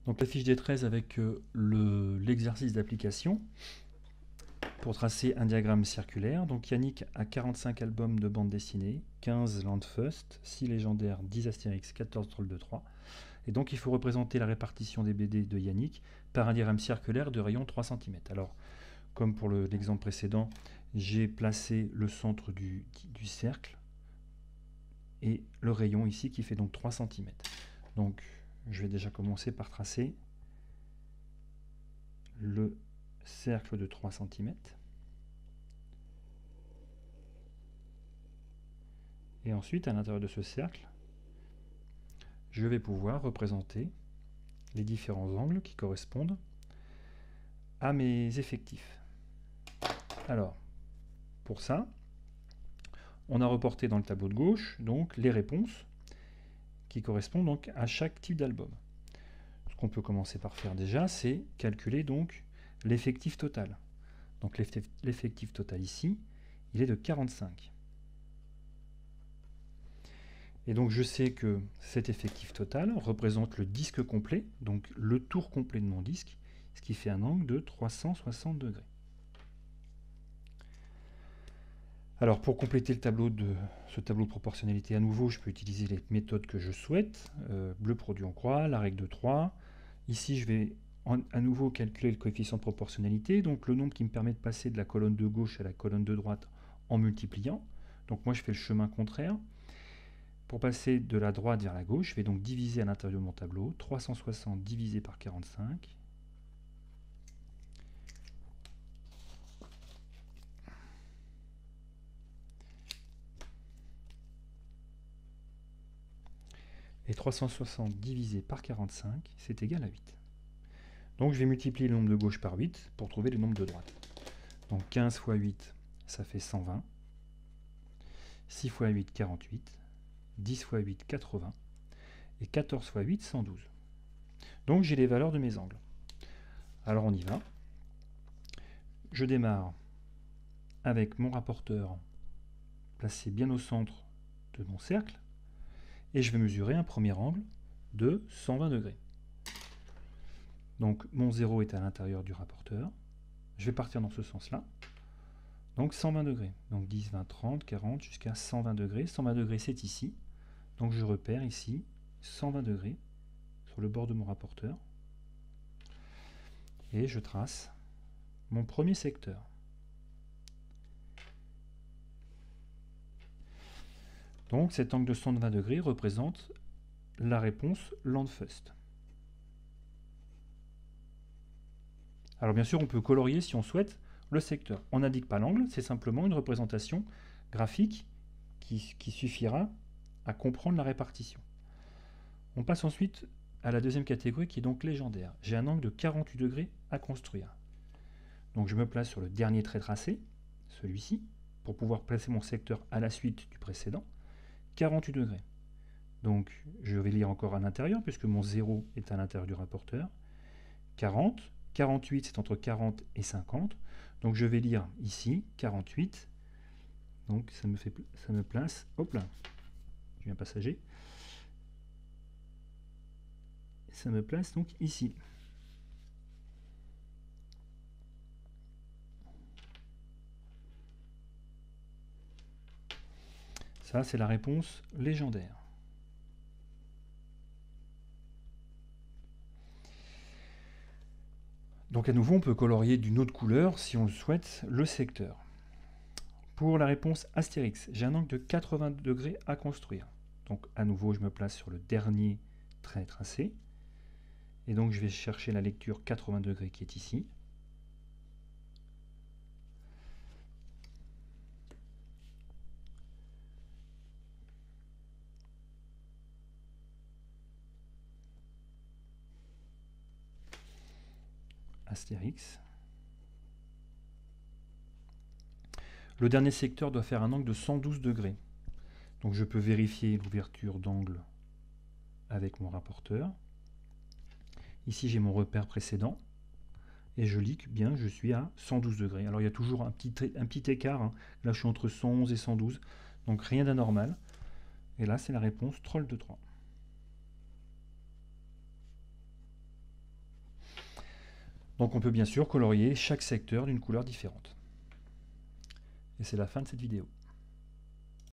Donc la fiche des 13 avec l'exercice d'application pour tracer un diagramme circulaire. Donc Yannick a 45 albums de bande dessinée, 15 Landfust, 6 légendaires, 10 Astérix, 14 Trolls de 3. Et donc il faut représenter la répartition des BD de Yannick par un diagramme circulaire de rayon 3 cm. Alors, comme pour l'exemple précédent, j'ai placé le centre du cercle et le rayon ici qui fait donc 3 cm. Donc je vais déjà commencer par tracer le cercle de 3 cm. Et ensuite, à l'intérieur de ce cercle, je vais pouvoir représenter les différents angles qui correspondent à mes effectifs. Alors, pour ça, on a reporté dans le tableau de gauche donc les réponses qui correspondent donc à chaque type d'album. Ce qu'on peut commencer par faire déjà, c'est calculer donc l'effectif total. Donc l'effectif total ici, il est de 45. Et donc je sais que cet effectif total représente le disque complet, donc le tour complet de mon disque, ce qui fait un angle de 360 degrés. Alors pour compléter ce tableau de proportionnalité à nouveau, je peux utiliser les méthodes que je souhaite. Bleu produit en croix, la règle de 3. Ici je vais à nouveau calculer le coefficient de proportionnalité, donc le nombre qui me permet de passer de la colonne de gauche à la colonne de droite en multipliant. Donc moi je fais le chemin contraire. Pour passer de la droite vers la gauche, je vais donc diviser à l'intérieur de mon tableau. 360 divisé par 45. Et 360 divisé par 45, c'est égal à 8. Donc je vais multiplier le nombre de gauche par 8 pour trouver le nombre de droite. Donc 15 fois 8, ça fait 120. 6 fois 8, 48. 10 fois 8, 80. Et 14 fois 8, 112. Donc j'ai les valeurs de mes angles. Alors on y va. Je démarre avec mon rapporteur placé bien au centre de mon cercle. Et je vais mesurer un premier angle de 120 degrés. Donc mon 0 est à l'intérieur du rapporteur. Je vais partir dans ce sens-là. Donc 120 degrés. Donc 10, 20, 30, 40 jusqu'à 120 degrés. 120 degrés c'est ici. Donc je repère ici 120 degrés sur le bord de mon rapporteur. Et je trace mon premier secteur. Donc cet angle de 120 degrés représente la réponse Landfust. Alors bien sûr, on peut colorier si on souhaite le secteur. On n'indique pas l'angle, c'est simplement une représentation graphique qui suffira à comprendre la répartition. On passe ensuite à la deuxième catégorie qui est donc légendaire. J'ai un angle de 48 degrés à construire. Donc je me place sur le dernier trait tracé, celui-ci, pour pouvoir placer mon secteur à la suite du précédent. 48 degrés. Donc je vais lire encore à l'intérieur puisque mon 0 est à l'intérieur du rapporteur. 40. 48, c'est entre 40 et 50. Donc je vais lire ici 48. Donc ça me place, hop là, je viens passager. Ça me place donc ici. Ça, c'est la réponse légendaire. Donc à nouveau, on peut colorier d'une autre couleur, si on le souhaite, le secteur. Pour la réponse Astérix, j'ai un angle de 80 degrés à construire. Donc à nouveau, je me place sur le dernier trait tracé. Et donc je vais chercher la lecture 80 degrés qui est ici. Astérix. Le dernier secteur doit faire un angle de 112 degrés. Donc je peux vérifier l'ouverture d'angle avec mon rapporteur. Ici j'ai mon repère précédent. Et je lis que bien je suis à 112 degrés. Alors il y a toujours un petit écart. Hein. Là je suis entre 111 et 112. Donc rien d'anormal. Et là c'est la réponse Troll de 3. Donc on peut bien sûr colorier chaque secteur d'une couleur différente. Et c'est la fin de cette vidéo.